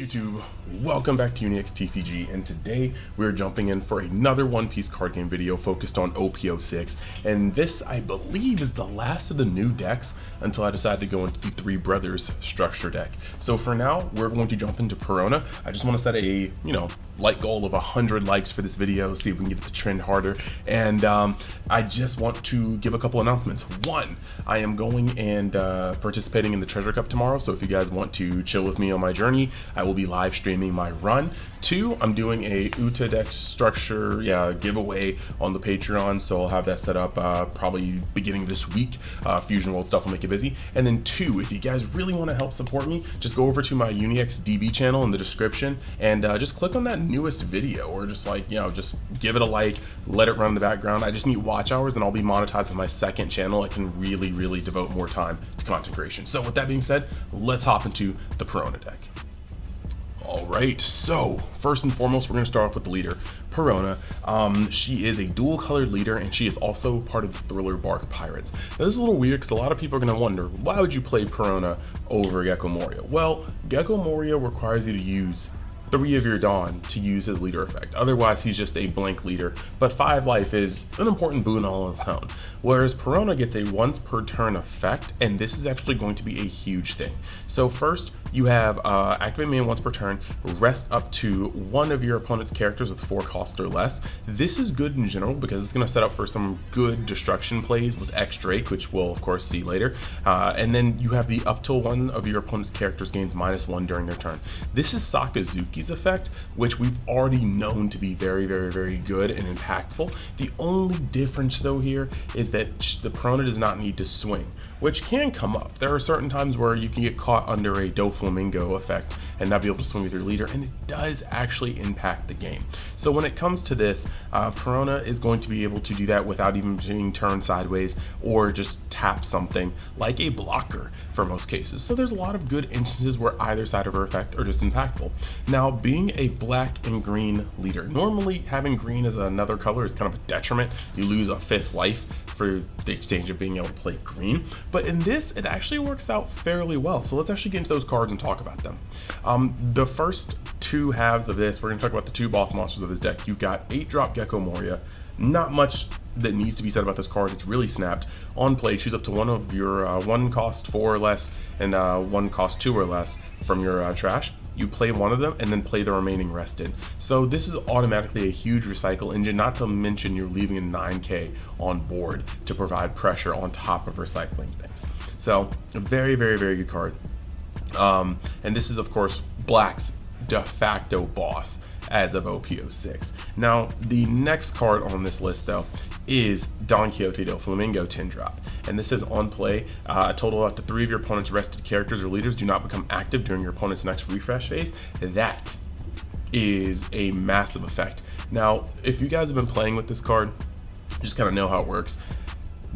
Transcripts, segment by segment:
YouTube? Welcome back to UniXTCG, and today we're jumping in for another One Piece card game video focused on OP06, and this, I believe, is the last of the new decks until I decide to go into the Three Brothers structure deck. So for now, we're going to jump into Perona. I just want to set a, like goal of 100 likes for this video, see if we can get the trend harder, and I just want to give a couple announcements. One, I am going and participating in the Treasure Cup tomorrow, so if you guys want to chill with me on my journey, I will be live streaming my run. Two, I'm doing a Uta deck structure giveaway on the Patreon, so I'll have that set up probably beginning this week. Fusion World stuff will make it busy. And then two, if you guys really want to help support me, just go over to my UniXDB channel in the description and just click on that newest video, or just just give it a like, let it run in the background. I just need watch hours and I'll be monetized on my second channel. I can really devote more time to content creation. So with that being said, let's hop into the Perona deck. Alright, so first and foremost, we're going to start off with the leader, Perona. She is a dual colored leader, and she is also part of the Thriller Bark Pirates. Now this is a little weird because a lot of people are going to wonder, why would you play Perona over Gecko Moria? Well, Gecko Moria requires you to use 3 of your Dawn to use his leader effect. Otherwise, he's just a blank leader, but 5 life is an important boon all on its own. Whereas Perona gets a once per turn effect, and this is actually going to be a huge thing. So first, you have activate main once per turn, rest up to 1 of your opponent's characters with 4 cost or less. This is good in general because it's going to set up for some good destruction plays with X Drake, which we'll of course see later. And then you have the up till 1 of your opponent's characters gains -1 during their turn. This is Sakazuki's effect, which we've already known to be very good and impactful. The only difference though here is that the Perona does not need to swing, which can come up. There are certain times where you can get caught under a Doflamingo effect and not be able to swing with your leader, and it does actually impact the game. So when it comes to this, Perona is going to be able to do that without even being turned sideways or just tap something like a blocker for most cases. So there's a lot of good instances where either side of her effect are just impactful. Now, being a black and green leader, normally having green as another color is kind of a detriment. You lose a 5th life for the exchange of being able to play green, but in this it actually works out fairly well. So let's actually get into those cards and talk about them. The first 2 halves of this, we're going to talk about the 2 boss monsters of this deck. You've got 8-drop Gecko Moria. Not much that needs to be said about this card. It's really snapped. On play, choose up to 1 of your 1 cost 4 or less and 1 cost 2 or less from your trash. You play 1 of them and then play the remaining rested. So this is automatically a huge recycle engine, not to mention you're leaving a 9k on board to provide pressure on top of recycling things. So a very good card. And this is of course Black's de facto boss as of OP06. Now the next card on this list though is Don Quixote Doflamingo 10-drop, and this says on play, total up to 3 of your opponent's rested characters or leaders do not become active during your opponent's next refresh phase. That is a massive effect. Now if you guys have been playing with this card, you just kind of know how it works.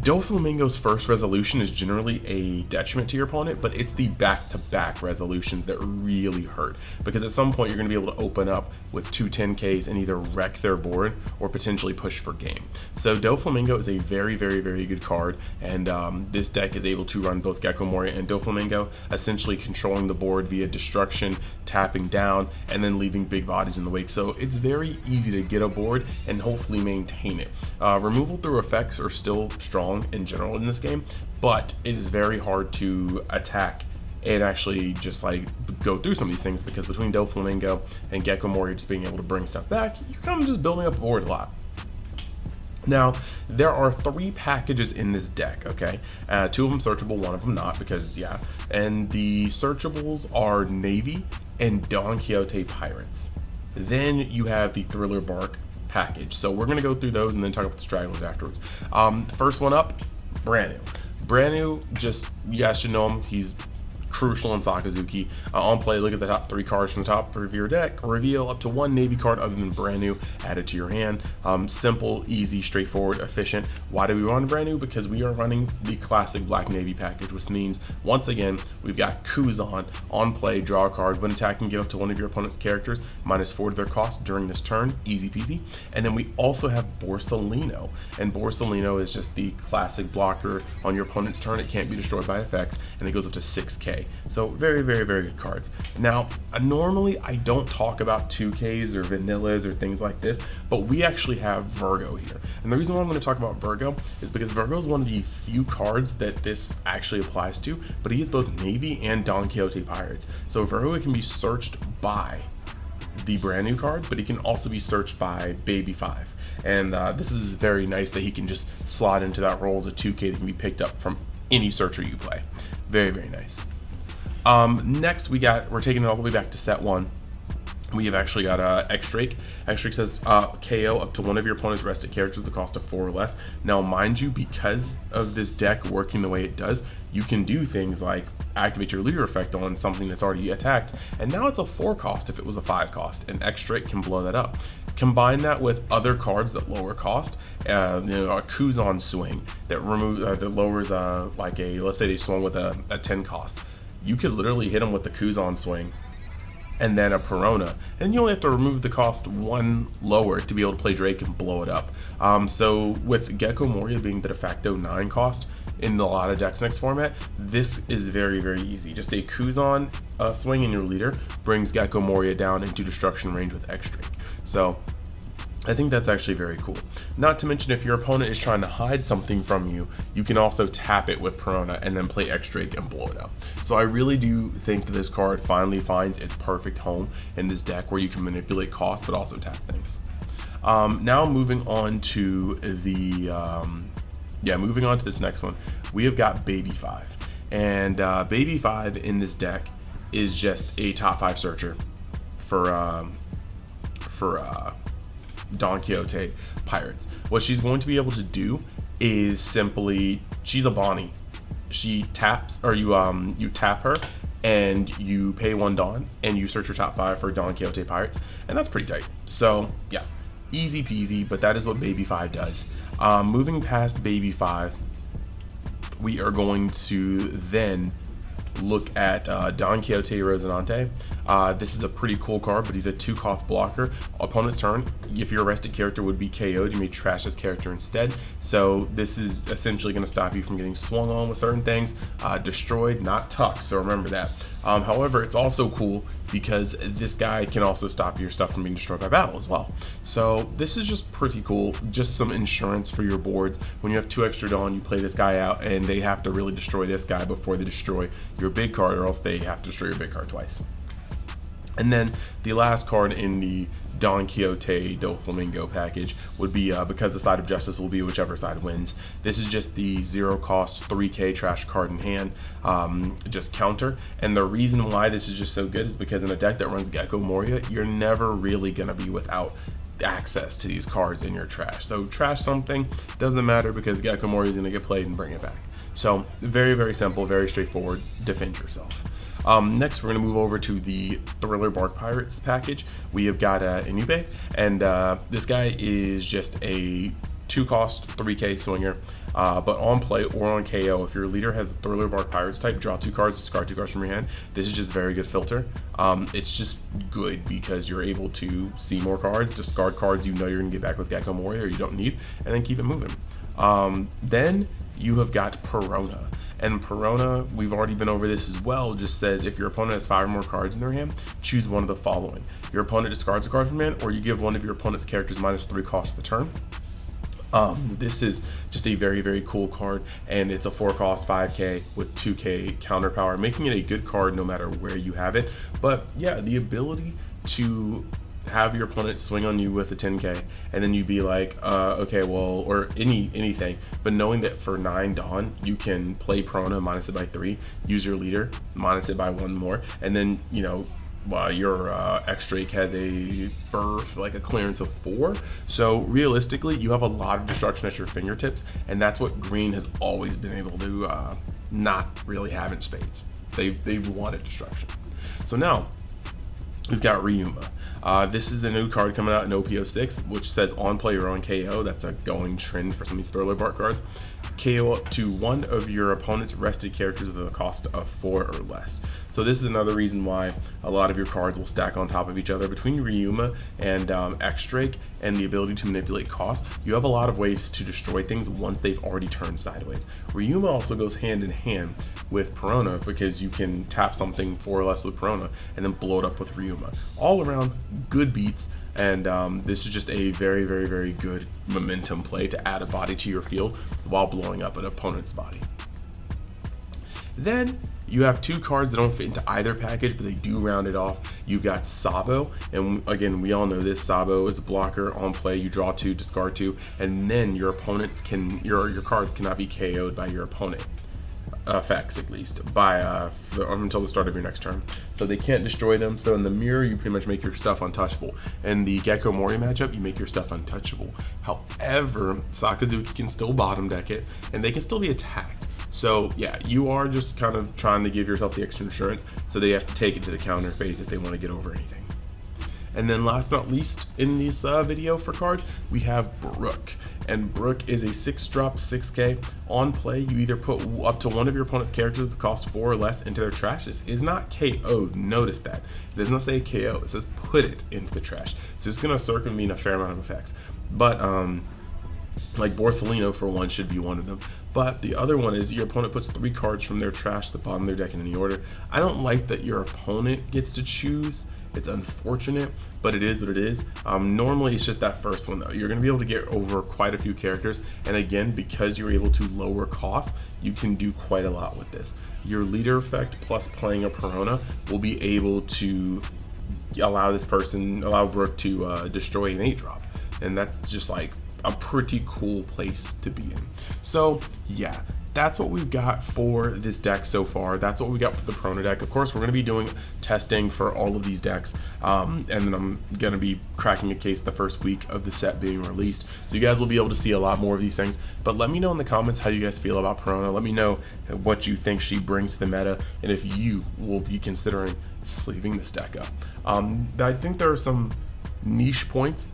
Doflamingo's first resolution is generally a detriment to your opponent, but it's the back-to-back resolutions that really hurt, because at some point you're going to be able to open up with 2 10Ks and either wreck their board or potentially push for game. So Doflamingo is a very good card, and this deck is able to run both Gecko Moria and Doflamingo, essentially controlling the board via destruction, tapping down, and then leaving big bodies in the wake. So it's very easy to get a board and hopefully maintain it. Removal through effects are still strong in general in this game, but it is very hard to attack and actually just like go through some of these things, because between Doflamingo and Gecko Moria just being able to bring stuff back, you're kind of just building up a board a lot. Now, there are 3 packages in this deck, okay? 2 of them searchable, 1 of them not, because yeah. And the searchables are Navy and Don Quixote Pirates. Then you have the Thriller Bark package. So we're going to go through those and then talk about the stragglers afterwards. First one up, Brand New, just, you guys should know him. He's crucial in Sakazuki. On play, look at the top 3 cards from the top of your deck. Reveal up to 1 Navy card other than Brand New, add it to your hand. Simple, easy, straightforward, efficient. Why do we run Brand New? Because we are running the classic Black Navy package, which means, once again, we've got Kuzan on play, draw a card. When attacking, give up to 1 of your opponent's characters, -4 to their cost during this turn, easy peasy. And then we also have Borsalino, and Borsalino is just the classic blocker on your opponent's turn. It can't be destroyed by effects, and it goes up to 6k. 2K. So very good cards. Now, normally I don't talk about 2Ks or vanillas or things like this, but we actually have Virgo here. And the reason why I'm going to talk about Virgo is because Virgo is one of the few cards that this actually applies to, but he is both Navy and Don Quixote Pirates. So Virgo can be searched by the brand new card, but he can also be searched by Baby 5. And this is very nice that he can just slot into that role as a 2K that can be picked up from any searcher you play. Very nice. Next we're taking it all the way back to set 1. We have actually got X-Drake. X-Drake says KO up to one of your opponent's rested characters with a cost of 4 or less. Now, mind you, because of this deck working the way it does, you can do things like activate your leader effect on something that's already attacked, and now it's a 4 cost if it was a 5 cost, and X-Drake can blow that up. Combine that with other cards that lower cost, a Kuzan swing that lowers like let's say they swung with a 10 cost. You could literally hit them with the Kuzan swing and then a Perona, and you only have to remove the cost 1 lower to be able to play Drake and blow it up. So with Gecko Moria being the de facto 9 cost in a lot of decks next format, this is very easy. Just a Kuzan swing in your leader brings Gecko Moria down into destruction range with X-Drake. So I think that's actually very cool. Not to mention, if your opponent is trying to hide something from you, you can also tap it with Perona and then play X-Drake and blow it up. So I really do think that this card finally finds its perfect home in this deck where you can manipulate cost but also tap things. Now moving on to the moving on to this next one, we have got Baby 5, and Baby 5 in this deck is just a top 5 searcher for Don Quixote Pirates. What she's going to be able to do is simply, she's a Bonnie. She taps, or you tap her and you pay 1 Don and you search your top 5 for Don Quixote Pirates, and that's pretty tight. So yeah, easy peasy, but that is what Baby 5 does. Moving past Baby 5, we are going to then look at Don Quixote Rosinante. This is a pretty cool card, but he's a 2 cost blocker. Opponent's turn, if your arrested character would be KO'd, you may trash this character instead. So this is essentially going to stop you from getting swung on with certain things, destroyed, not tucked, so remember that. However, it's also cool because this guy can also stop your stuff from being destroyed by battle as well. So this is just pretty cool, just some insurance for your boards. When you have 2 extra Dawn, you play this guy out and they have to really destroy this guy before they destroy your big card, or else they have to destroy your big card twice. And then the last card in the Don Quixote Doflamingo package would be because the side of justice will be whichever side wins. This is just the 0 cost 3K trash card in hand, just counter. And the reason why this is just so good is because in a deck that runs Gecko Moria, you're never really gonna be without access to these cards in your trash. So trash something, doesn't matter because Gecko Moria is gonna get played and bring it back. So very simple, very straightforward, defend yourself. Next, we're going to move over to the Thriller Bark Pirates package. We have got Inube, and this guy is just a 2 cost 3K swinger, but on play or on KO, if your leader has a Thriller Bark Pirates type, draw 2 cards, discard 2 cards from your hand. This is just very good filter. It's just good because you're able to see more cards, discard cards you know you're going to get back with Gecko Moria or you don't need, and then keep it moving. Then you have got Perona. And Perona, we've already been over this as well, just says if your opponent has 5 or more cards in their hand, choose one of the following. Your opponent discards a card from hand, or you give one of your opponent's characters -3 cost of the turn. This is just a very cool card, and it's a 4 cost 5K with 2K counter power, making it a good card no matter where you have it. But yeah, the ability to have your opponent swing on you with a 10K and then you be like, okay, well, or anything, but knowing that for 9 Dawn you can play Perona, minus it by 3, use your leader, minus it by 1 more, and then your X-Drake has a birth, like a clearance of 4. So realistically, you have a lot of destruction at your fingertips, and that's what green has always been able to not really have in spades. They've wanted destruction. So now we've got Ryuma. This is a new card coming out in OP06, which says on play or on KO. That's a going trend for some of these Thriller Bark cards. KO up to one of your opponent's rested characters with a cost of 4 or less. So this is another reason why a lot of your cards will stack on top of each other. Between Ryuma and X-Drake and the ability to manipulate costs, you have a lot of ways to destroy things once they've already turned sideways. Ryuma also goes hand in hand with Perona because you can tap something 4 or less with Perona and then blow it up with Ryuma. All around good beats, and this is just a very, very, very good momentum play to add a body to your field while blowing up an opponent's body. Then you have 2 cards that don't fit into either package, but they do round it off. You've got Sabo, and again, we all know this. Sabo is a blocker on play. You draw 2, discard 2, and then your opponents can, your cards cannot be KO'd by your opponent. Effects, at least, by until the start of your next turn. So they can't destroy them. So in the mirror, you pretty much make your stuff untouchable. In the Gecko Mori matchup, you make your stuff untouchable. However, Sakazuki can still bottom deck it, and they can still be attacked. So yeah, you are just kind of trying to give yourself the extra insurance, so they have to take it to the counter phase if they want to get over anything. And then last but not least in this video for cards, we have Brook. And Brook is a 6-drop 6K. On play, you either put up to one of your opponent's characters with cost 4 or less into their trash. This is not KO'd, notice that. It does not say KO, it says put it into the trash. So it's going to circumvent a fair amount of effects. But like Borsalino for one should be one of them. But the other one is your opponent puts 3 cards from their trash to the bottom of their deck in any order. I don't like that your opponent gets to choose. It's unfortunate, but it is what it is. Normally it's just that first one though. You're gonna be able to get over quite a few characters. And again, because you're able to lower costs, you can do quite a lot with this. Your leader effect plus playing a Perona will be able to allow Brook to destroy an 8-drop. And that's just like a pretty cool place to be in. So yeah, that's what we've got for this deck so far. That's what we got for the Perona deck. Of course, we're going to be doing testing for all of these decks, and then I'm going to be cracking a case the first week of the set being released. So you guys will be able to see a lot more of these things. But let me know in the comments how you guys feel about Perona. Let me know what you think she brings to the meta, and if you will be considering sleeving this deck up. I think there are some niche points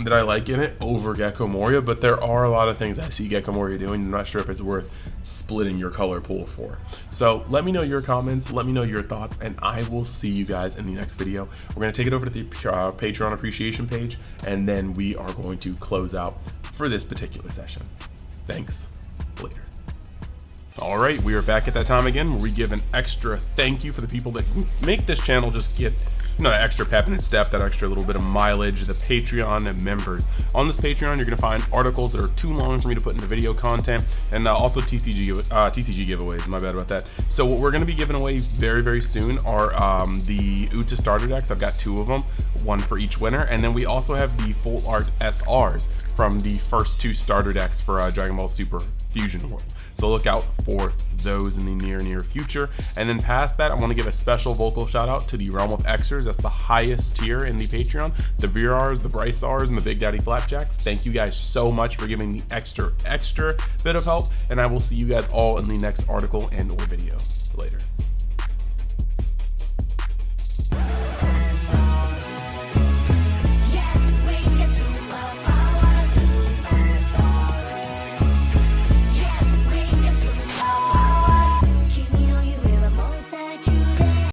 that I like in it over Gecko Moria, but there are a lot of things I see Gecko Moria doing. I'm not sure if it's worth splitting your color pool for. So let me know your comments, let me know your thoughts, and I will see you guys in the next video. We're going to take it over to the Patreon appreciation page, and then we are going to close out for this particular session. Thanks. Later. All right, we are back at that time again where we give an extra thank you for the people that make this channel just get, you know, that extra pep in its step, that extra little bit of mileage, the Patreon members. On this Patreon, you're gonna find articles that are too long for me to put into video content, and also TCG giveaways, my bad about that. So what we're gonna be giving away very, very soon are the Uta starter decks. I've got 2 of them, 1 for each winner, and then we also have the full art SRs from the first 2 starter decks for Dragon Ball Super Fusion World. So look out for those in the near future. And then past that, I want to give a special vocal shout out to the Realm of Xers. That's the highest tier in the Patreon. The VRs, the Brycers, and the Big Daddy Flapjacks. Thank you guys so much for giving me extra bit of help. And I will see you guys all in the next article and or video.